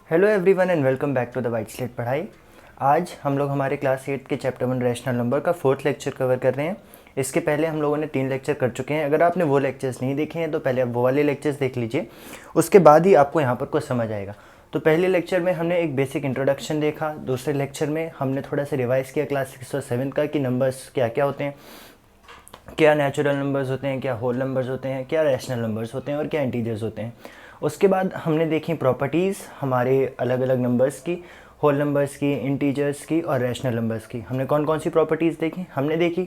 Hello everyone and welcome back to the white slate पढ़ाई। आज हम लोग हमारे क्लास 8 के चैप्टर 1 रैशनल नंबर का 4th लेक्चर कवर कर रहे हैं। इसके पहले हम लोगों ने 3 लेक्चर कर चुके हैं। अगर आपने वो लेक्चर्स नहीं देखे हैं तो पहले आप वो वाले लेक्चर्स देख लीजिए, उसके बाद ही आपको यहाँ पर कुछ समझ आएगा। तो पहले लेक्चर में हमने एक बेसिक इंट्रोडक्शन देखा, दूसरे लेक्चर में हमने थोड़ा सा रिवाइज़ किया क्लास 6 और 7 का कि नंबर्स क्या क्या होते हैं, क्या नेचुरल नंबर्स होते हैं, क्या होल नंबर्स होते हैं, क्या रैशनल नंबर्स होते हैं और क्या इंटीजर्स होते हैं। उसके बाद हमने देखी प्रॉपर्टीज़ हमारे अलग अलग नंबर्स की, होल नंबर्स की, इंटीजर्स की और रैशनल नंबर्स की। हमने कौन कौन सी प्रॉपर्टीज़ देखी? हमने देखी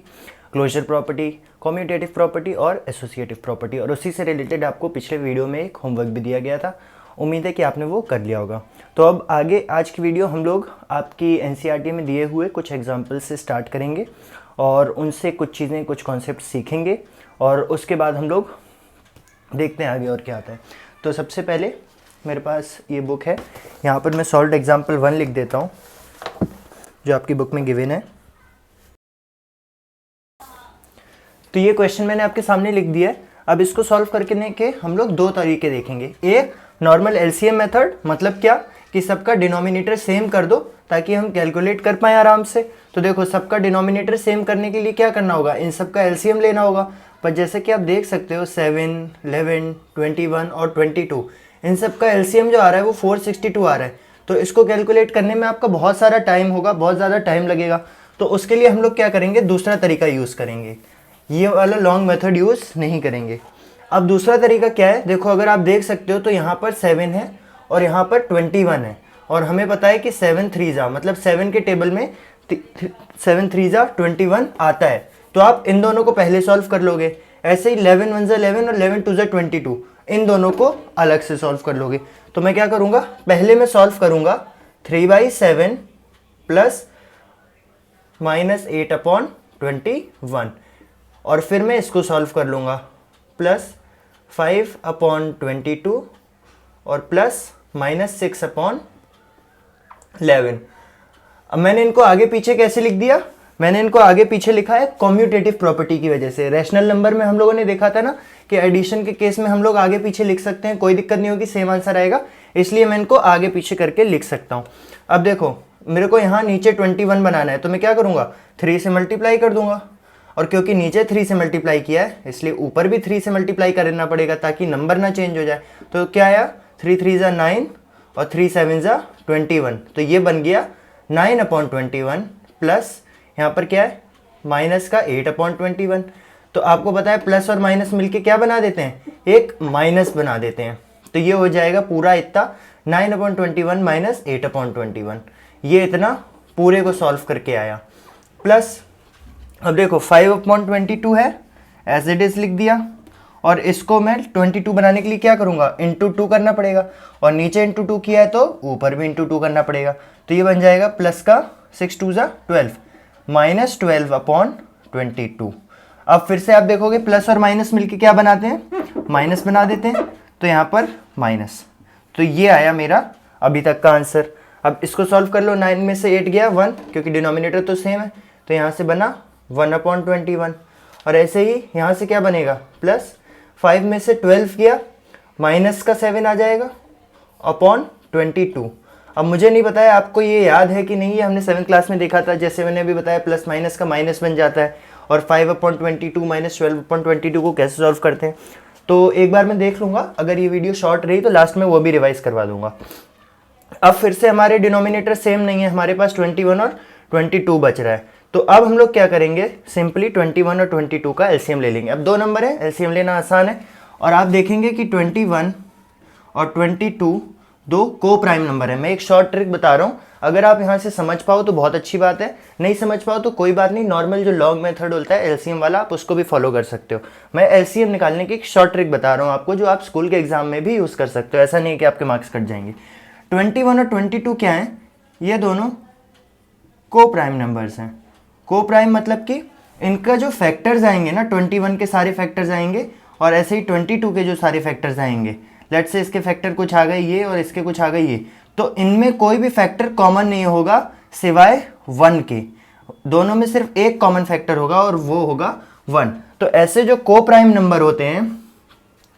क्लोजर प्रॉपर्टी, कम्यूटेटिव प्रॉपर्टी और एसोसिएटिव प्रॉपर्टी, और उसी से रिलेटेड आपको पिछले वीडियो में एक होमवर्क भी दिया गया था। उम्मीद है कि आपने वो कर लिया होगा। तो अब आगे आज की वीडियो हम लोग आपकी एनसीईआरटी में दिए हुए कुछ एग्जाम्पल्स से स्टार्ट करेंगे और उनसे कुछ चीज़ें, कुछ कॉन्सेप्ट सीखेंगे और उसके बाद हम लोग देखते हैं आगे और क्या आता है। तो सबसे पहले मेरे पास ये बुक है, यहाँ पर मैं सॉल्व्ड एग्जाम्पल 1 लिख देता हूँ जो आपकी बुक में गिवन है। तो ये क्वेश्चन मैंने आपके सामने लिख दिया है। अब इसको सॉल्व करने के हम लोग 2 तरीके देखेंगे। एक नॉर्मल एलसीएम मेथड, मतलब क्या कि सबका डिनोमिनेटर सेम कर दो ताकि हम कैलकुलेट कर पाएँ आराम से। तो देखो, सबका डिनोमिनेटर सेम करने के लिए क्या करना होगा, इन सबका एलसीएम लेना होगा। पर जैसे कि आप देख सकते हो 7, 11, 21 और 22, इन सबका एलसीएम जो आ रहा है वो 462 आ रहा है। तो इसको कैलकुलेट करने में आपका बहुत सारा टाइम होगा, बहुत ज़्यादा टाइम लगेगा। तो उसके लिए हम लोग क्या करेंगे, दूसरा तरीका यूज़ करेंगे, ये वाला लॉन्ग मेथड यूज़ नहीं करेंगे। अब दूसरा तरीका क्या है, देखो अगर आप देख सकते हो तो यहाँ पर 7 है और यहाँ पर 21 है, और हमें पता है कि 7 3 जा मतलब 7 के टेबल में 7 3 जा 21 आता है। तो आप इन दोनों को पहले सॉल्व कर लोगे। ऐसे ही 11 1 जा 11 और 11 2 जा 22, इन दोनों को अलग से सॉल्व कर लोगे। तो मैं क्या करूँगा, पहले मैं सॉल्व करूँगा 3/7 प्लस -8/21, और फिर मैं इसको सॉल्व कर लूँगा प्लस 5/22 और प्लस -6/11। अब मैंने इनको आगे पीछे कैसे लिख दिया, मैंने इनको आगे पीछे लिखा है कम्यूटेटिव प्रॉपर्टी की वजह से। रैशनल नंबर में हम लोगों ने देखा था ना कि एडिशन के केस में हम लोग आगे पीछे लिख सकते हैं, कोई दिक्कत नहीं होगी, सेम आंसर आएगा, इसलिए मैं इनको आगे पीछे करके लिख सकता हूँ। अब देखो मेरे को यहाँ नीचे 21 बनाना है, तो मैं क्या करूँगा, 3 से मल्टीप्लाई कर दूंगा, और क्योंकि नीचे 3 से मल्टीप्लाई किया है इसलिए ऊपर भी 3 से मल्टीप्लाई करना पड़ेगा ताकि नंबर ना चेंज हो जाए। तो क्या आया, 3 3 जा 9 और 3 7 जा 21, तो ये बन गया 9/21 प्लस यहाँ पर क्या है माइनस का 8/21। तो आपको पता है प्लस और माइनस मिलके क्या बना देते हैं, एक माइनस बना देते हैं। तो ये हो जाएगा पूरा इतना 9/21 माइनस 8/21, ये इतना पूरे को सॉल्व करके आया। प्लस अब देखो 5/22 है, एज इट इज लिख दिया, और इसको मैं 22 बनाने के लिए क्या करूँगा, इंटू 2 करना पड़ेगा, और नीचे इंटू 2 किया है तो ऊपर भी इंटू 2 करना पड़ेगा। तो ये बन जाएगा प्लस का 6 2 जा 12 माइनस 12/22। अब फिर से आप देखोगे प्लस और माइनस मिलके क्या बनाते हैं, माइनस बना देते हैं, तो यहाँ पर माइनस। तो ये आया मेरा अभी तक का आंसर। अब इसको सॉल्व कर लो, 9 में से 8 गया 1, क्योंकि डिनोमिनेटर तो सेम है, तो यहाँ से बना 1/21, और ऐसे ही यहाँ से क्या बनेगा, प्लस 5 में से 12 गया, माइनस का 7 आ जाएगा अपॉन 22। अब मुझे नहीं पता है आपको ये याद है कि नहीं, ये हमने 7th क्लास में देखा था, जैसे मैंने अभी बताया प्लस माइनस का माइनस बन जाता है, और 5/22 माइनस 12/22 को कैसे सॉल्व करते हैं। तो एक बार मैं देख लूँगा, अगर ये वीडियो शॉर्ट रही तो लास्ट में वो भी रिवाइज करवा दूंगा। अब फिर से हमारे डिनोमिनेटर सेम नहीं है, हमारे पास 21 और 22 बच रहा है। तो अब हम लोग क्या करेंगे, सिंपली 21 और 22 का एलसीएम ले लेंगे। अब 2 नंबर है, एलसीएम लेना आसान है, और आप देखेंगे कि 21 और 22 दो को प्राइम नंबर है। मैं एक शॉर्ट ट्रिक बता रहा हूँ, अगर आप यहाँ से समझ पाओ तो बहुत अच्छी बात है, नहीं समझ पाओ तो कोई बात नहीं, नॉर्मल जो लॉन्ग मेथड होता है एलसीएम वाला, आप उसको भी फॉलो कर सकते हो। मैं एलसीएम निकालने की एक शॉर्ट ट्रिक बता रहा हूँ आपको, जो आप स्कूल के एग्जाम में भी यूज़ कर सकते हो, ऐसा नहीं है कि आपके मार्क्स कट जाएंगे। 21 और 22 क्या है, ये दोनों को प्राइम नंबर्स हैं। को प्राइम मतलब कि इनका जो फैक्टर्स आएंगे ना, 21 के सारे फैक्टर्स आएंगे, और ऐसे ही 22 के जो सारे फैक्टर्स आएंगे, लेट्स से इसके फैक्टर कुछ आ गए ये और इसके कुछ आ गए ये, तो इनमें कोई भी फैक्टर कॉमन नहीं होगा सिवाय 1 के। दोनों में सिर्फ एक कॉमन फैक्टर होगा और वो होगा 1। तो ऐसे जो को प्राइम नंबर होते हैं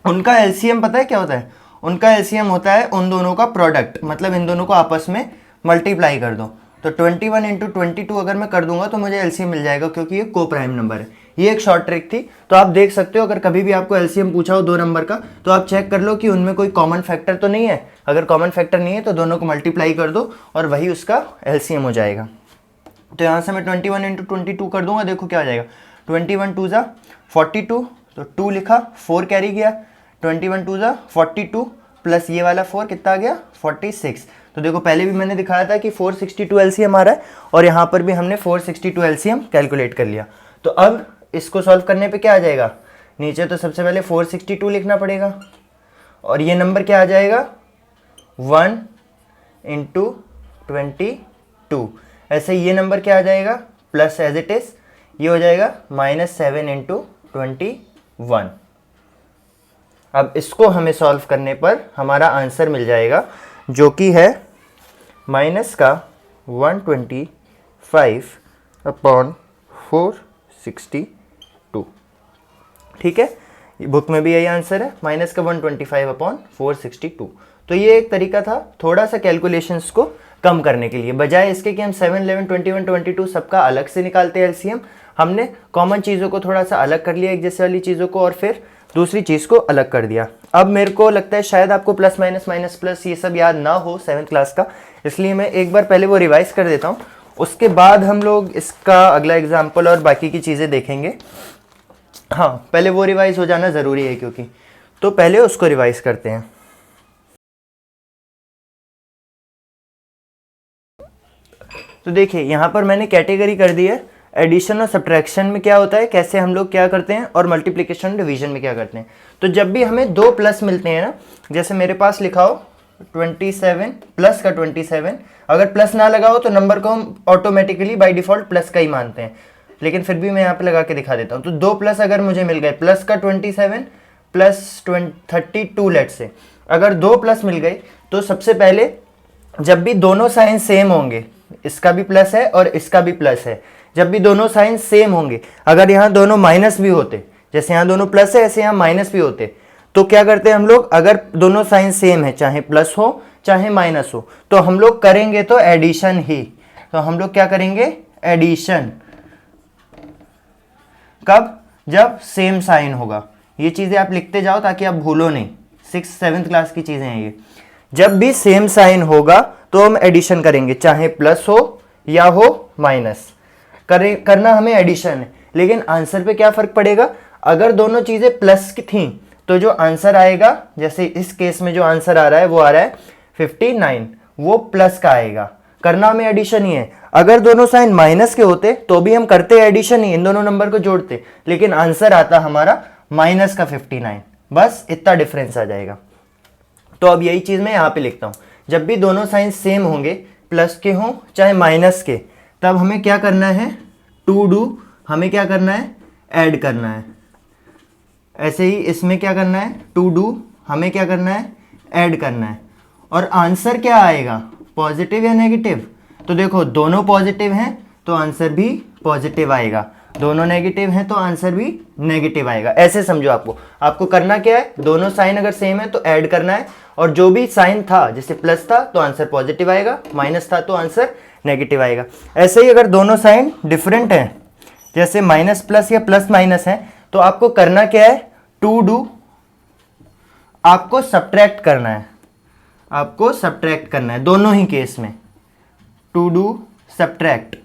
उनका एलसीएम पता है क्या होता है, उनका एलसीएम होता है उन दोनों का प्रोडक्ट, मतलब इन दोनों को आपस में मल्टीप्लाई कर दो। तो 21 इंटू 22 अगर मैं कर दूंगा तो मुझे एलसीएम मिल जाएगा, क्योंकि ये को प्राइम नंबर है। ये एक शॉर्ट ट्रिक थी। तो आप देख सकते हो, अगर कभी भी आपको एलसीएम पूछा हो दो नंबर का, तो आप चेक कर लो कि उनमें कोई कॉमन फैक्टर तो नहीं है। अगर कॉमन फैक्टर नहीं है तो दोनों को मल्टीप्लाई कर दो और वही उसका एलसीएम हो जाएगा। तो यहाँ से मैं 21 इंटू 22 कर दूंगा, देखो क्या हो जाएगा। 21 2 ज़ा 42, तो 2 लिखा, 4 कैरी गया। 21 2 ज़ा 42 प्लस ये वाला 4 कितना आ गया 46। तो देखो पहले भी मैंने दिखाया था कि 462 एलसीएम आ रहा है, और यहाँ पर भी हमने 462 एलसीएम कैलकुलेट कर लिया। तो अब इसको सॉल्व करने पे क्या आ जाएगा, नीचे तो सबसे पहले 462 लिखना पड़ेगा, और ये नंबर क्या आ जाएगा 1 इंटू 22। ऐसे ये नंबर क्या आ जाएगा प्लस एज इट इज, ये हो जाएगा -7 इंटू 21। अब इसको हमें सॉल्व करने पर हमारा आंसर मिल जाएगा, जो कि है माइनस का 125/462। ठीक है, बुक में भी यही आंसर है, माइनस का 125/462। तो ये एक तरीका था थोड़ा सा कैलकुलेशंस को कम करने के लिए, बजाय इसके कि हम 7, 11, 21, 22 सबका अलग से निकालते हैं एलसीएम, हमने कॉमन चीज़ों को थोड़ा सा अलग कर लिया, एक जैसे वाली चीज़ों को, और फिर दूसरी चीज़ को अलग कर दिया। अब मेरे को लगता है शायद आपको प्लस माइनस माइनस प्लस ये सब याद ना हो 7th क्लास का, इसलिए मैं एक बार पहले वो रिवाइज कर देता हूँ, उसके बाद हम लोग इसका अगला एग्जाम्पल और बाकी की चीज़ें देखेंगे। हाँ, पहले वो रिवाइज हो जाना ज़रूरी है, क्योंकि तो पहले उसको रिवाइज करते हैं। तो देखिए यहाँ पर मैंने कैटेगरी कर दी है, एडिशन और सब्ट्रैक्शन में क्या होता है, कैसे हम लोग क्या करते हैं, और मल्टीप्लिकेशन डिवीजन में क्या करते हैं। तो जब भी हमें दो प्लस मिलते हैं ना, जैसे मेरे पास लिखा हो 27 प्लस का 27, अगर प्लस ना लगा हो तो नंबर को हम ऑटोमेटिकली बाय डिफॉल्ट प्लस का ही मानते हैं, लेकिन फिर भी मैं यहाँ पे लगा के दिखा देता हूँ। तो दो प्लस अगर मुझे मिल गए, प्लस का 27 प्लस 32 लेट से, अगर दो प्लस मिल गए तो सबसे पहले जब भी दोनों साइन सेम होंगे, इसका भी प्लस है और इसका भी प्लस है, जब भी दोनों साइन सेम होंगे, अगर यहाँ दोनों माइनस भी होते, जैसे यहाँ दोनों प्लस है ऐसे यहाँ माइनस भी होते, तो क्या करते हैं हम लोग, अगर दोनों साइन सेम है, चाहे प्लस हो चाहे माइनस हो, तो हम लोग करेंगे तो एडिशन ही। तो हम लोग क्या करेंगे, एडिशन। कब, जब सेम साइन होगा। ये चीजें आप लिखते जाओ ताकि आप भूलो नहीं, 6th 7th क्लास की चीजें हैं ये। जब भी सेम साइन होगा तो हम एडिशन करेंगे, चाहे प्लस हो या हो माइनस, करना हमें एडिशन है। लेकिन आंसर पे क्या फर्क पड़ेगा, अगर दोनों चीजें प्लस की थी तो जो आंसर आएगा, जैसे इस केस में जो आंसर आ रहा है वो आ रहा है 59, वो प्लस का आएगा, करना हमें एडिशन ही है। अगर दोनों साइन माइनस के होते तो भी हम करते एडिशन ही, इन दोनों नंबर को जोड़ते, लेकिन आंसर आता हमारा माइनस का 59, बस इतना डिफरेंस आ जाएगा। तो अब यही चीज मैं यहाँ पे लिखता हूँ, जब भी दोनों साइन सेम होंगे, प्लस के हों चाहे माइनस के, तब हमें क्या करना है, टू डू, हमें क्या करना है, ऐड करना है। ऐसे ही इसमें क्या करना है, टू डू, हमें क्या करना है, ऐड करना है। और आंसर क्या आएगा, पॉजिटिव या नेगेटिव। तो देखो दोनों पॉजिटिव हैं तो आंसर भी पॉजिटिव आएगा, दोनों नेगेटिव हैं तो आंसर भी नेगेटिव आएगा। ऐसे समझो, आपको करना क्या है, दोनों साइन अगर सेम है तो ऐड करना है, और जो भी साइन था, जैसे प्लस था तो आंसर पॉजिटिव आएगा, माइनस था तो आंसर नेगेटिव आएगा। ऐसे ही अगर दोनों साइन डिफरेंट हैं, जैसे माइनस प्लस या प्लस माइनस है, तो आपको करना क्या है, टू डू, आपको सब्ट्रैक्ट करना है, आपको सब्ट्रैक्ट करना है दोनों ही केस में, टू डू सब्ट्रैक्ट।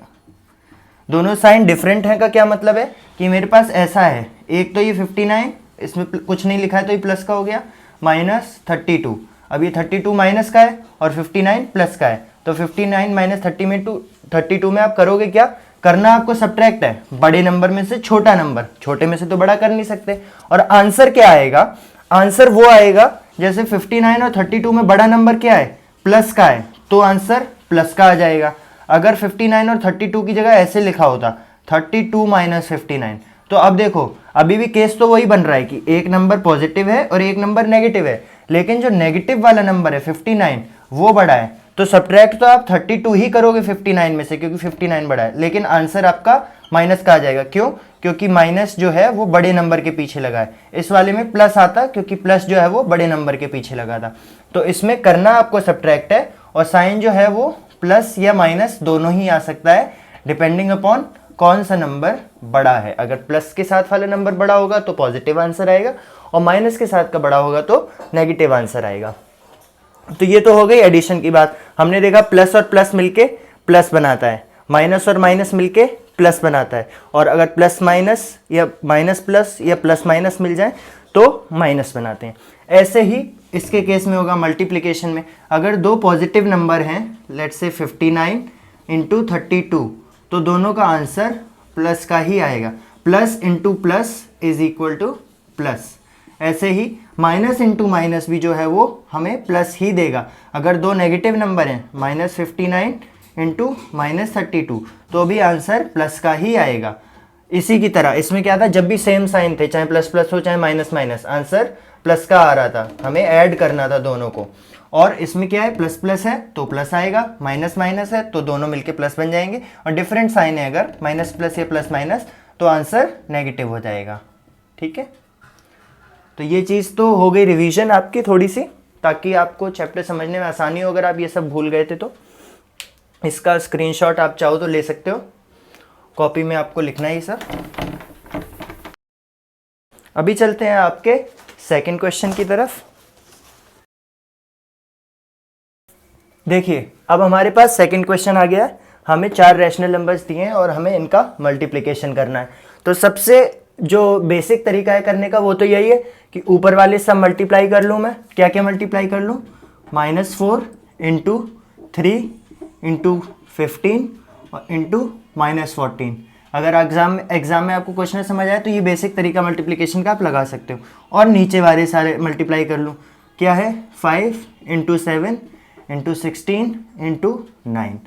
दोनों साइन डिफरेंट है का क्या मतलब है कि मेरे पास ऐसा है, एक तो ये 59, इसमें कुछ नहीं लिखा है तो ये प्लस का हो गया, माइनस 32, अब ये 32 माइनस का है और 59 प्लस का है, तो 59 माइनस 32 में आप करोगे क्या, करना आपको सब्ट्रैक्ट है, बड़े नंबर में से छोटा नंबर, छोटे में से तो बड़ा कर नहीं सकते। और आंसर क्या आएगा, आंसर वो आएगा जैसे 59 और 32 में बड़ा नंबर क्या है, प्लस का है, तो आंसर प्लस का आ जाएगा। अगर 59 और 32 की जगह ऐसे लिखा होता 32 माइनस 59, तो अब देखो अभी भी केस तो वही बन रहा है कि एक नंबर पॉजिटिव है और एक नंबर नेगेटिव है, लेकिन जो नेगेटिव वाला नंबर है 59 वो बड़ा है, तो सब्ट्रैक्ट तो आप 32 ही करोगे 59 में से, क्योंकि 59 बड़ा है, लेकिन आंसर आपका माइनस का आ जाएगा। क्यों? क्योंकि माइनस जो है वो बड़े नंबर के पीछे लगा है। इस वाले में प्लस आता क्योंकि प्लस जो है वो बड़े नंबर के पीछे लगा था। तो इसमें करना आपको सब्ट्रैक्ट है और साइन जो है वो प्लस या माइनस दोनों ही आ सकता है डिपेंडिंग अपॉन कौन सा नंबर बड़ा है। अगर प्लस के साथ वाला नंबर बड़ा होगा तो पॉजिटिव आंसर आएगा और माइनस के साथ का बड़ा होगा तो नेगेटिव आंसर आएगा। तो ये तो हो गई एडिशन की बात। हमने देखा प्लस और प्लस मिलके प्लस बनाता है, माइनस और माइनस मिलके प्लस बनाता है, और अगर प्लस माइनस या माइनस प्लस या प्लस माइनस मिल जाए तो माइनस बनाते हैं। ऐसे ही इसके केस में होगा मल्टीप्लिकेशन में। अगर दो पॉजिटिव नंबर हैं, लेट्स से 59 इंटू 32, तो दोनों का आंसर प्लस का ही आएगा। Plus into plus is equal two plus. ऐसे ही माइनस इंटू माइनस भी जो है वो हमें प्लस ही देगा। अगर दो नेगेटिव नंबर हैं, -59 इंटू -32, तो भी आंसर प्लस का ही आएगा। इसी की तरह इसमें क्या था, जब भी सेम साइन थे, चाहे प्लस प्लस हो चाहे माइनस माइनस, आंसर प्लस का आ रहा था। हमें ऐड करना था दोनों को। और इसमें क्या है, प्लस प्लस है तो प्लस आएगा, माइनस माइनस है तो दोनों मिलके प्लस बन जाएंगे, और डिफरेंट साइन है अगर माइनस प्लस या प्लस माइनस तो आंसर नेगेटिव हो जाएगा। ठीक है, तो ये चीज़ तो हो गई रिवीजन आपकी थोड़ी सी, ताकि आपको चैप्टर समझने में आसानी हो। अगर आप ये सब भूल गए थे तो इसका स्क्रीनशॉट आप चाहो तो ले सकते हो, कॉपी में आपको लिखना ही सब। अभी चलते हैं आपके सेकंड क्वेश्चन की तरफ। देखिए अब हमारे पास सेकंड क्वेश्चन आ गया है। हमें 4 रैशनल नंबर्स दिए हैं और हमें इनका मल्टीप्लिकेशन करना है। तो सबसे जो बेसिक तरीका है करने का वो तो यही है कि ऊपर वाले सब मल्टीप्लाई कर लूँ। मैं क्या क्या मल्टीप्लाई कर लूँ, -4 इंटू 3 इंटू 15 और इंटू -14। अगर एग्जाम में आपको क्वेश्चन समझ आए तो ये बेसिक तरीका मल्टीप्लिकेशन का आप लगा सकते हो। और नीचे वाले सारे मल्टीप्लाई कर लूँ, क्या है 5 इंटू 7 इंटू 16 इंटू 9।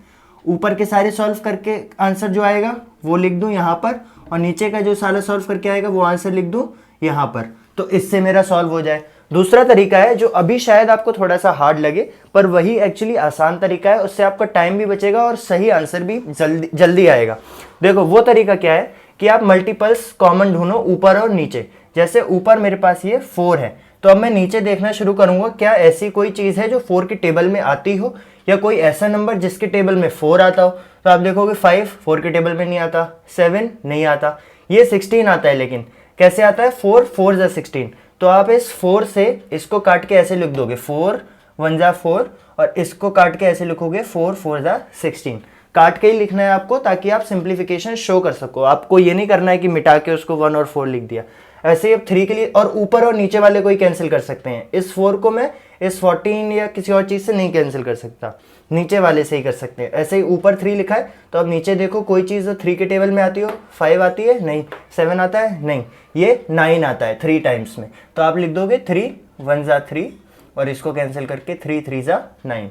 ऊपर के सारे सॉल्व करके आंसर जो आएगा वो लिख दूँ यहाँ पर, और नीचे का जो सारा सॉल्व करके आएगा वो आंसर लिख दूँ यहाँ पर। तो इससे मेरा सॉल्व हो जाए। दूसरा तरीका है जो अभी शायद आपको थोड़ा सा हार्ड लगे, पर वही एक्चुअली आसान तरीका है। उससे आपका टाइम भी बचेगा और सही आंसर भी जल्दी आएगा। देखो वो तरीका क्या है कि आप मल्टीपल्स कॉमन ढूंढो ऊपर और नीचे। जैसे ऊपर मेरे पास ये 4 है, तो अब मैं नीचे देखना शुरू करूंगा क्या ऐसी कोई चीज़ है जो 4 के टेबल में आती हो, या कोई ऐसा नंबर जिसके टेबल में 4 आता हो। तो आप देखोगे 5 4 के टेबल में नहीं आता, 7 नहीं आता, ये 16 आता है। लेकिन कैसे आता है, 4 4 जा 16। तो आप इस 4 से इसको काट के ऐसे लिख दोगे 4 1 जा 4, और इसको काट के ऐसे लिखोगे 4 4 जा 16। काट के ही लिखना है आपको, ताकि आप सिंप्लीफिकेशन शो कर सको। आपको ये नहीं करना है कि मिटा के उसको 1 और 4 लिख दिया। ऐसे ही अब 3 के लिए, और ऊपर और नीचे वाले को ही कैंसिल कर सकते हैं। इस 4 को मैं इस 14 या किसी और चीज़ से नहीं कैंसिल कर सकता, नीचे वाले से ही कर सकते हैं। ऐसे ही ऊपर 3 लिखा है, तो अब नीचे देखो कोई चीज़ 3 के टेबल में आती हो। 5 आती है नहीं, 7 आता है नहीं, ये 9 आता है 3 टाइम्स में। तो आप लिख दोगे 3 1 जा 3, और इसको कैंसिल करके 3 3 जा 9।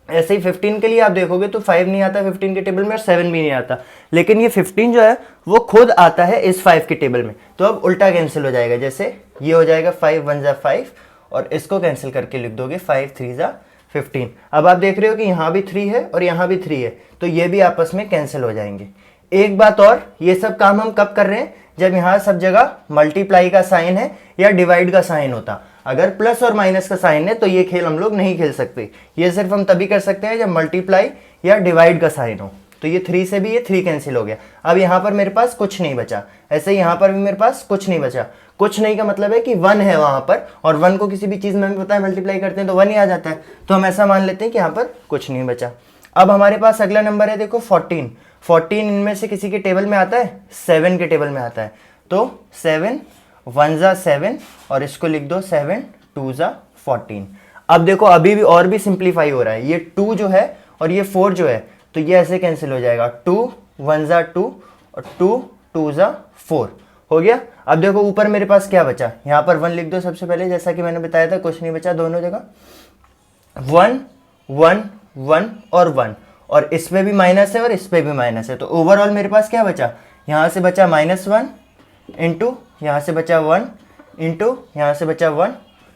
ऐसे ही 15 के लिए आप देखोगे तो 5 नहीं आता 15 के टेबल में, और 7 भी नहीं आता। लेकिन ये 15 जो है वो खुद आता है इस 5 के टेबल में। तो अब उल्टा कैंसिल हो जाएगा। जैसे ये हो जाएगा 5 1 जा 5, और इसको कैंसिल करके लिख दोगे 5 3 जा 15। अब आप देख रहे हो कि यहाँ भी 3 है और यहाँ भी 3 है, तो ये भी आपस में कैंसिल हो जाएंगे। एक बात और, ये सब काम हम कब कर रहे हैं, जब यहाँ सब जगह मल्टीप्लाई का साइन है या डिवाइड का साइन होता। अगर प्लस और माइनस का साइन है तो ये खेल हम लोग नहीं खेल सकते। ये सिर्फ हम तभी कर सकते हैं जब मल्टीप्लाई या डिवाइड का साइन हो। तो ये 3 से भी ये 3 कैंसिल हो गया। अब यहाँ पर मेरे पास कुछ नहीं बचा। ऐसे यहाँ पर भी मेरे पास कुछ नहीं बचा। कुछ नहीं का मतलब है कि 1 है वहाँ पर, और 1 को किसी भी चीज़ में हमें पता है मल्टीप्लाई करते हैं तो 1 ही आ जाता है। तो हम ऐसा मान लेते हैं कि यहाँ पर कुछ नहीं बचा। अब हमारे पास अगला नंबर है, देखो 14। 14 इनमें से किसी के टेबल में आता है, 7 के टेबल में आता है। तो 7 1 जा 7, और इसको लिख दो 7 2 जा 14। अब देखो अभी भी और भी सिंप्लीफाई हो रहा है। ये 2 जो है और ये 4 जो है, तो ये ऐसे कैंसिल हो जाएगा। 2 1 जा 2 और 2 2 जा 4 हो गया। अब देखो ऊपर मेरे पास क्या बचा, यहाँ पर 1 लिख दो सबसे पहले, जैसा कि मैंने बताया था कुछ नहीं बचा दोनों जगह। 1 1 1 और 1, और इसमें भी माइनस है और इस पे भी माइनस है। तो ओवरऑल मेरे पास क्या बचा, यहाँ से बचा -1 इंटू यहाँ से बचा 1 इंटू यहाँ से बचा 1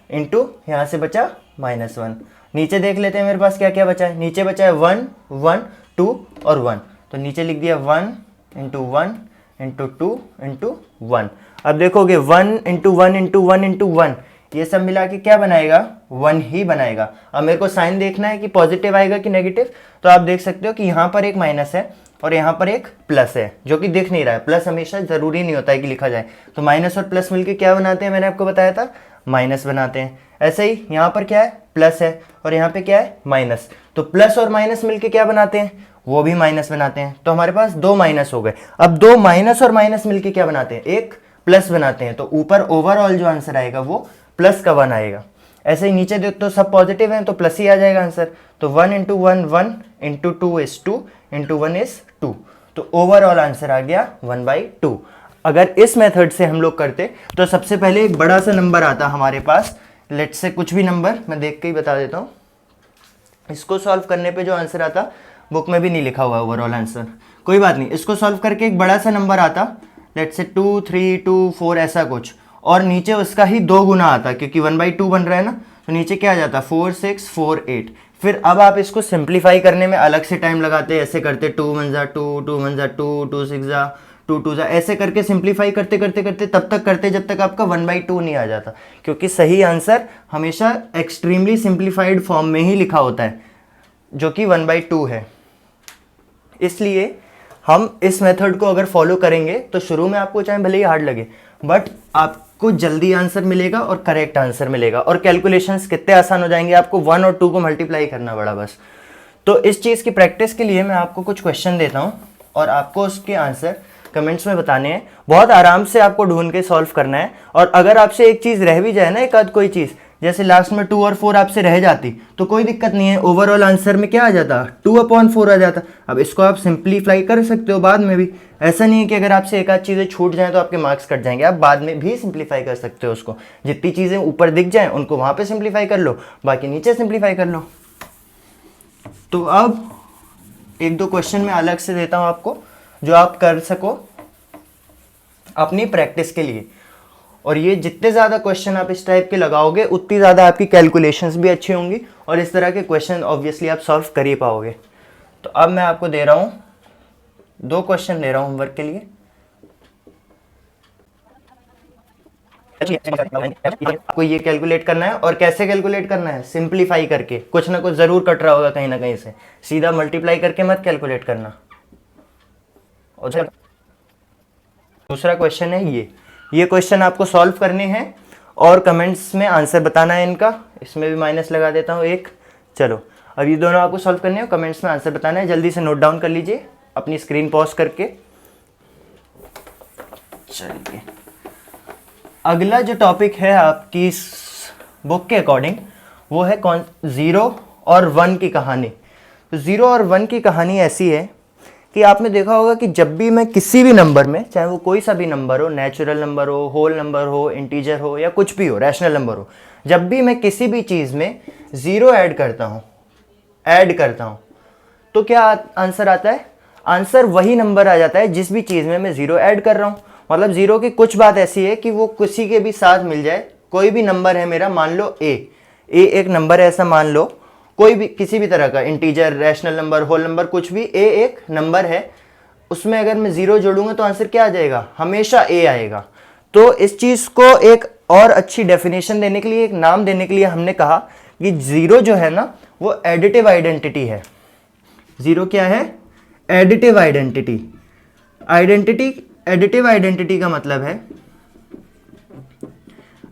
इंटू यहाँ से बचा -1। नीचे देख लेते हैं मेरे पास क्या क्या बचा है। नीचे बचा है 1 1 2 और 1, तो नीचे लिख दिया 1 इंटू 1 इंटू 2 इंटू 1। अब देखोगे 1 इंटू 1 इंटू 1 इंटू 1, ये सब मिला के क्या बनाएगा, 1 ही बनाएगा। अब मेरे को साइन देखना है कि पॉजिटिव आएगा कि नेगेटिव, तो आप देख सकते हो कि यहाँ पर एक माइनस है और यहाँ पर एक प्लस है, जो कि दिख नहीं रहा है। प्लस हमेशा जरूरी नहीं होता है कि लिखा जाए, तो माइनस और प्लस मिलके क्या बनाते हैं, मैंने आपको बताया था, माइनस बनाते हैं। ऐसे ही यहाँ पर क्या है, प्लस है और यहाँ पे क्या है, माइनस, तो प्लस और माइनस मिलके क्या बनाते हैं, वो भी माइनस बनाते हैं। तो हमारे पास 2 माइनस हो गए। अब 2 माइनस और माइनस मिलके क्या बनाते हैं, एक प्लस बनाते हैं। तो ऊपर ओवरऑल जो आंसर आएगा वो प्लस का 1 आएगा। ऐसे ही नीचे देखो तो सब पॉजिटिव हैं तो प्लस ही आ जाएगा आंसर। तो 1 into 1 1 into 2 is 2 into 1 is 2, तो ओवरऑल आंसर आ गया 1/2। अगर इस मेथड से हम लोग करते तो सबसे पहले एक बड़ा सा नंबर आता हमारे पास, लेट से कुछ भी नंबर, मैं देख के ही बता देता हूँ। इसको सॉल्व करने पे जो आंसर आता, बुक में भी नहीं लिखा हुआ है ओवरऑल आंसर, कोई बात नहीं। इसको सॉल्व करके एक बड़ा सा नंबर आता, लेट से 2 3 2 4 ऐसा कुछ, और नीचे उसका ही 2 गुना आता, क्योंकि 1/2 बन रहा है ना, तो नीचे क्या आ जाता, 4 6 4 8। फिर अब आप इसको सिंप्लीफाई करने में अलग से टाइम लगाते, ऐसे करते 2 1 जा 2 2 1 जा 2 2 6 जा 2 2 जा, ऐसे करके सिंप्लीफाई करते करते करते तब तक करते जब तक आपका 1/2 नहीं आ जाता, क्योंकि सही आंसर हमेशा एक्सट्रीमली सिंप्लीफाइड फॉर्म में ही लिखा होता है, जो कि 1/2 है। इसलिए हम इस मेथड को अगर फॉलो करेंगे तो शुरू में आपको चाहे भले ही हार्ड लगे, बट आपको जल्दी आंसर मिलेगा और करेक्ट आंसर मिलेगा, और कैलकुलेशंस कितने आसान हो जाएंगे, आपको 1 और 2 को मल्टीप्लाई करना पड़ा बस। तो इस चीज़ की प्रैक्टिस के लिए मैं आपको कुछ क्वेश्चन देता हूँ और आपको उसके आंसर कमेंट्स में बताने हैं। बहुत आराम से आपको ढूंढ के सॉल्व करना है, और अगर आपसे एक चीज़ रह भी जाए ना, एक आध कोई चीज़, जैसे लास्ट में 2 और 4 आपसे रह जाती, तो कोई दिक्कत नहीं है, ओवरऑल आंसर में क्या आ जाता, 2/4 आ जाता। अब इसको आप सिंप्लीफाई कर सकते हो बाद में भी, ऐसा नहीं है कि अगर आपसे एक आध चीज़ें छूट जाएं तो आपके मार्क्स कट जाएंगे, आप बाद में भी सिंप्लीफाई कर सकते हो उसको। जितनी चीज़ें ऊपर दिख जाएं उनको वहाँ पे सिंप्लीफाई कर लो, बाकी नीचे सिंप्लीफाई कर लो। तो अब 1-2 क्वेश्चन मैं अलग से देता हूँ आपको, जो आप कर सको अपनी प्रैक्टिस के लिए। और ये जितने ज़्यादा क्वेश्चन आप इस टाइप के लगाओगे उतनी ज़्यादा आपकी कैलकुलेशंस भी अच्छी होंगी, और इस तरह के क्वेश्चन ऑब्वियसली आप सॉल्व कर ही पाओगे। तो अब मैं आपको दे रहा हूँ 2 क्वेश्चन दे रहा हूँ होमवर्क के लिए। आपको ये कैलकुलेट करना है, और कैसे कैलकुलेट करना है, सिंप्लीफाई करके। कुछ ना कुछ ज़रूर कट रहा होगा कहीं ना कहीं से, सीधा मल्टीप्लाई करके मत कैलकुलेट करना। और दूसरा क्वेश्चन है ये क्वेश्चन आपको सॉल्व करने हैं और कमेंट्स में आंसर बताना है इनका। इसमें भी माइनस लगा देता हूँ 1। चलो अब ये दोनों आपको सॉल्व करने हैं, कमेंट्स में आंसर बताना है। जल्दी से नोट डाउन कर लीजिए अपनी स्क्रीन पॉज करके। चलिए अगला जो टॉपिक है आपकी बुक के अकॉर्डिंग, वो है 0 और 1 की कहानी। तो 0 और 1 की कहानी ऐसी है कि आपने देखा होगा कि जब भी मैं किसी भी नंबर में, चाहे वो कोई सा भी नंबर हो, नेचुरल नंबर हो, होल नंबर हो, इंटीजर हो, या कुछ भी हो, रैशनल नंबर हो, जब भी मैं किसी भी चीज़ में 0 ऐड करता हूँ तो क्या आंसर आता है, आंसर वही नंबर आ जाता है जिस भी चीज़ में मैं 0 ऐड कर रहा हूँ। मतलब 0 की कुछ बात ऐसी है कि वो किसी के भी साथ मिल जाए। कोई भी नंबर है मेरा, मान लो ए एक नंबर है ऐसा मान लो, कोई भी किसी भी तरह का integer, rational number, whole number, कुछ भी, ए एक नंबर है, उसमें अगर मैं 0 जोड़ूंगा तो आंसर क्या आ जाएगा, हमेशा ए आएगा। तो इस चीज़ को एक और अच्छी डेफिनेशन देने के लिए, एक नाम देने के लिए हमने कहा कि 0 जो है ना वो एडिटिव आइडेंटिटी है। 0 क्या है, एडिटिव आइडेंटिटी। एडिटिव आइडेंटिटी का मतलब है,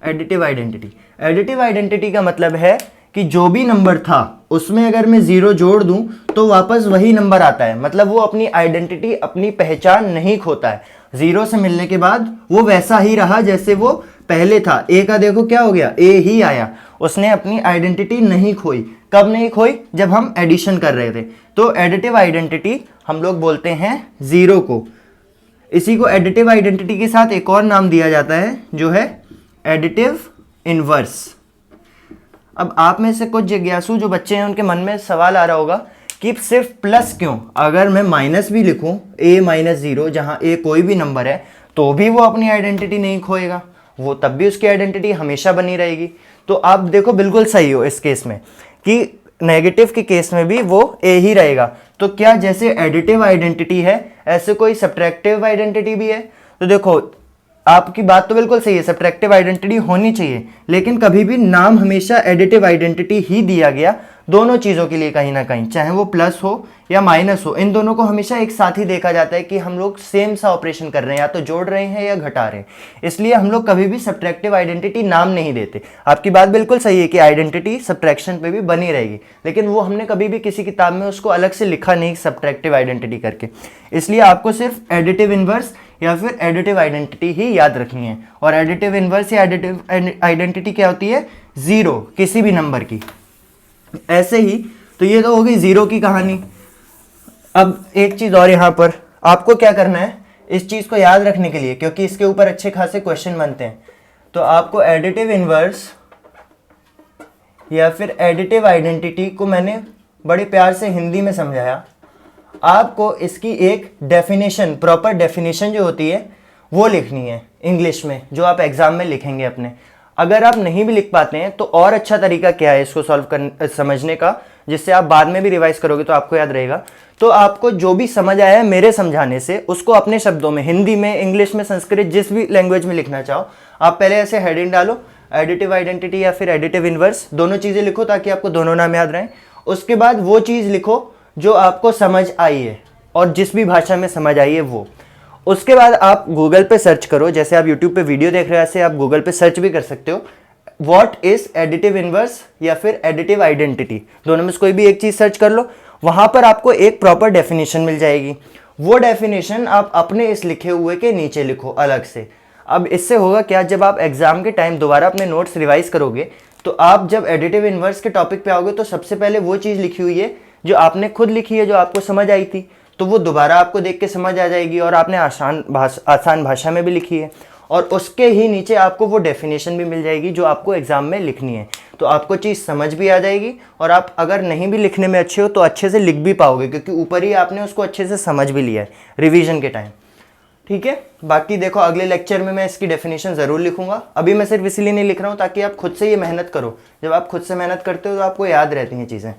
एडिटिव आइडेंटिटी का मतलब है कि जो भी नंबर था उसमें अगर मैं 0 जोड़ दूं तो वापस वही नंबर आता है। मतलब वो अपनी आइडेंटिटी, अपनी पहचान नहीं खोता है। 0 से मिलने के बाद वो वैसा ही रहा जैसे वो पहले था। ए का देखो क्या हो गया, ए ही आया, उसने अपनी आइडेंटिटी नहीं खोई। कब नहीं खोई, जब हम एडिशन कर रहे थे। तो एडिटिव आइडेंटिटी हम लोग बोलते हैं 0 को। इसी को एडिटिव आइडेंटिटी के साथ एक और नाम दिया जाता है जो है एडिटिव इनवर्स। अब आप में से कुछ जिज्ञासु जो बच्चे हैं उनके मन में सवाल आ रहा होगा कि सिर्फ प्लस क्यों, अगर मैं माइनस भी लिखूं a-0, जहां a कोई भी नंबर है, तो भी वो अपनी आइडेंटिटी नहीं खोएगा, वो तब भी उसकी आइडेंटिटी हमेशा बनी रहेगी। तो आप देखो बिल्कुल सही हो इस केस में कि नेगेटिव के केस में भी वो ए ही रहेगा। तो क्या जैसे एडिटिव आइडेंटिटी है ऐसे कोई सब्ट्रैक्टिव आइडेंटिटी भी है? तो देखो आपकी बात तो बिल्कुल सही है, सब्ट्रैक्टिव आइडेंटिटी होनी चाहिए, लेकिन कभी भी नाम हमेशा एडिटिव आइडेंटिटी ही दिया गया दोनों चीज़ों के लिए कहीं ना कहीं, चाहे वो प्लस हो या माइनस हो, इन दोनों को हमेशा एक साथ ही देखा जाता है कि हम लोग सेम सा ऑपरेशन कर रहे हैं, या तो जोड़ रहे हैं या घटा रहे हैं। इसलिए हम लोग कभी भी सब्ट्रैक्टिव आइडेंटिटी नाम नहीं देते। आपकी बात बिल्कुल सही है कि आइडेंटिटी सब्ट्रैक्शन पे भी बनी रहेगी, लेकिन वो हमने कभी भी किसी किताब में उसको अलग से लिखा नहीं सब्ट्रैक्टिव आइडेंटिटी करके। इसलिए आपको सिर्फ एडिटिव इनवर्स या फिर एडिटिव आइडेंटिटी ही याद रखनी है। और एडिटिव इनवर्स या एडिटिव आइडेंटिटी क्या होती है? जीरो किसी भी नंबर की। ऐसे ही तो ये तो हो गई जीरो की कहानी। अब एक चीज और यहाँ पर आपको क्या करना है इस चीज को याद रखने के लिए, क्योंकि इसके ऊपर अच्छे खासे क्वेश्चन बनते हैं, तो आपको एडिटिव इनवर्स या फिर एडिटिव आइडेंटिटी को मैंने बड़े प्यार से हिंदी में समझाया। आपको इसकी एक डेफिनेशन, प्रॉपर डेफिनेशन जो होती है वो लिखनी है इंग्लिश में, जो आप एग्जाम में लिखेंगे अपने। अगर आप नहीं भी लिख पाते हैं तो और अच्छा तरीका क्या है इसको समझने का, जिससे आप बाद में भी रिवाइज करोगे तो आपको याद रहेगा। तो आपको जो भी समझ आया है मेरे समझाने से उसको अपने शब्दों में, हिंदी में, इंग्लिश में, संस्कृत, जिस भी लैंग्वेज में लिखना चाहो, आप पहले ऐसे हेडिंग डालो, एडिटिव आइडेंटिटी या फिर एडिटिव इनवर्स, दोनों चीज़ें लिखो ताकि आपको दोनों नाम याद रहें। उसके बाद वो चीज़ लिखो जो आपको समझ आई है और जिस भी भाषा में समझ आई है वो। उसके बाद आप गूगल पे सर्च करो, जैसे आप यूट्यूब पे वीडियो देख रहे हो ऐसे आप गूगल पे सर्च भी कर सकते हो, व्हाट इज एडिटिव इनवर्स या फिर एडिटिव आइडेंटिटी, दोनों में से कोई भी एक चीज़ सर्च कर लो। वहाँ पर आपको एक प्रॉपर डेफिनेशन मिल जाएगी। वो डेफिनेशन आप अपने इस लिखे हुए के नीचे लिखो अलग से। अब इससे होगा क्या, जब आप एग्जाम के टाइम दोबारा अपने नोट्स रिवाइज करोगे तो आप जब एडिटिव इनवर्स के टॉपिक पे आओगे तो सबसे पहले वो चीज़ लिखी हुई है जो आपने खुद लिखी है, जो आपको समझ आई थी, तो वो दोबारा आपको देख के समझ आ जाएगी और आपने आसान भाषा में भी लिखी है, और उसके ही नीचे आपको वो डेफिनेशन भी मिल जाएगी जो आपको एग्जाम में लिखनी है। तो आपको चीज़ समझ भी आ जाएगी और आप अगर नहीं भी लिखने में अच्छे हो तो अच्छे से लिख भी पाओगे, क्योंकि ऊपर ही आपने उसको अच्छे से समझ भी लिया है रिवीजन के टाइम। ठीक है, बाकी देखो अगले लेक्चर में मैं इसकी डेफिनेशन ज़रूर लिखूंगा। अभी मैं सिर्फ इसीलिए नहीं लिख रहा हूँ ताकि आप खुद से ये मेहनत करो। जब आप खुद से मेहनत करते हो तो आपको याद रहती हैं चीज़ें।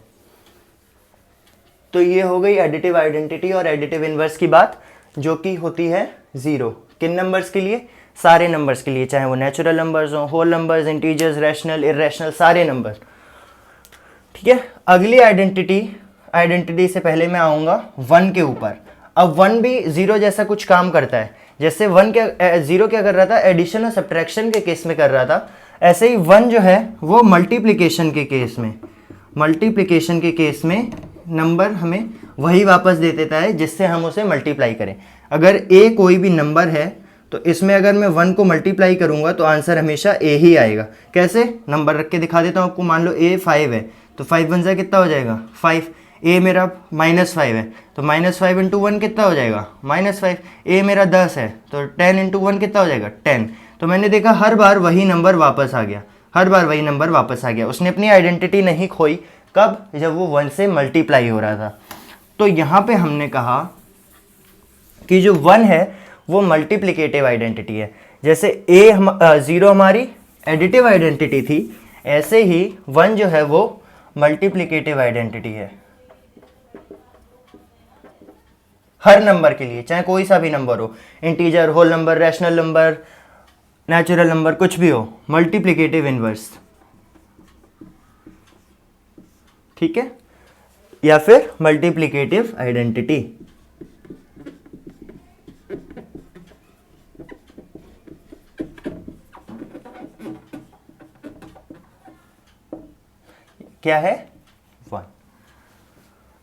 तो ये हो गई एडिटिव आइडेंटिटी और एडिटिव इनवर्स की बात, जो कि होती है जीरो। किन नंबर्स के लिए? सारे नंबर्स के लिए, चाहे वो नेचुरल नंबर्स हो, whole numbers, integers, rational, irrational, सारे नंबर। ठीक है, अगली आइडेंटिटी से पहले मैं आऊँगा वन के ऊपर। अब वन भी जीरो जैसा कुछ काम करता है। जैसे जीरो क्या कर रहा था, एडिशन और सब्ट्रैक्शन के केस में कर रहा था, ऐसे ही वन जो है वो मल्टीप्लिकेशन के केस में नंबर हमें वही वापस दे देता है जिससे हम उसे मल्टीप्लाई करें। अगर ए कोई भी नंबर है तो इसमें अगर मैं वन को मल्टीप्लाई करूंगा तो आंसर हमेशा ए ही आएगा। कैसे? नंबर रख के दिखा देता हूँ आपको। मान लो ए 5 है तो 5 वन सा कितना हो जाएगा? 5। ए मेरा -5 है तो -5 इंटू 1 कितना हो जाएगा? -5। ए मेरा 10 है तो 10 इंटू 1 कितना हो जाएगा? 10। तो मैंने देखा हर बार वही नंबर वापस आ गया, उसने अपनी आइडेंटिटी नहीं खोई। कब? जब वो 1 से मल्टीप्लाई हो रहा था। तो यहाँ पे हमने कहा कि जो 1 है वो मल्टीप्लिकेटिव आइडेंटिटी है। जैसे जीरो हमारी एडिटिव आइडेंटिटी थी, ऐसे ही 1 जो है वो मल्टीप्लिकेटिव आइडेंटिटी है हर नंबर के लिए, चाहे कोई सा भी नंबर हो, integer, whole number, rational number, natural number, कुछ भी हो, मल्टीप्लिकेटिव इनवर्स। ठीक है, या फिर मल्टीप्लिकेटिव आइडेंटिटी। क्या है? 1।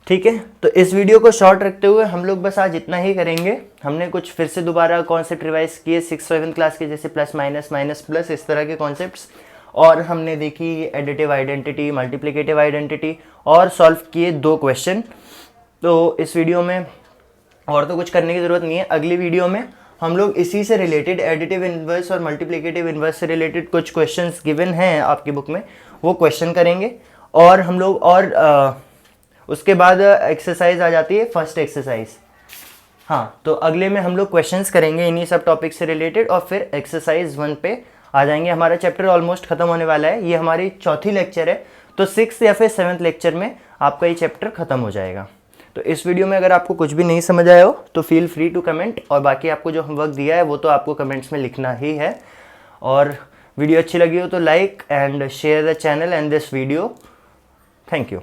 ठीक है, तो इस वीडियो को शॉर्ट रखते हुए हम लोग बस आज इतना ही करेंगे। हमने कुछ फिर से दोबारा कॉन्सेप्ट रिवाइज किए 6-7 क्लास के, जैसे प्लस माइनस, माइनस प्लस, इस तरह के कॉन्सेप्ट्स, और हमने देखी एडिटिव आइडेंटिटी, मल्टीप्लिकेटिव आइडेंटिटी, और सॉल्व किए 2 क्वेश्चन। तो इस वीडियो में और तो कुछ करने की ज़रूरत नहीं है। अगली वीडियो में हम लोग इसी से रिलेटेड, एडिटिव इनवर्स और मल्टीप्लिकेटिव इनवर्स से रिलेटेड कुछ क्वेश्चंस गिवन हैं आपकी बुक में, वो क्वेश्चन करेंगे। और हम लोग उसके बाद एक्सरसाइज आ जाती है, फर्स्ट एक्सरसाइज। हाँ, तो अगले में हम लोग क्वेश्चंस करेंगे इन्हीं सब टॉपिक से रिलेटेड, और फिर एक्सरसाइज 1 पे आ जाएंगे। हमारा चैप्टर ऑलमोस्ट खत्म होने वाला है, ये हमारी चौथी लेक्चर है। तो 6th या फिर 7th लेक्चर में आपका ये चैप्टर ख़त्म हो जाएगा। तो इस वीडियो में अगर आपको कुछ भी नहीं समझ आया हो तो फील फ्री टू कमेंट, और बाकी आपको जो होमवर्क दिया है वो तो आपको कमेंट्स में लिखना ही है। और वीडियो अच्छी लगी हो तो like and share the channel and this video. Thank you.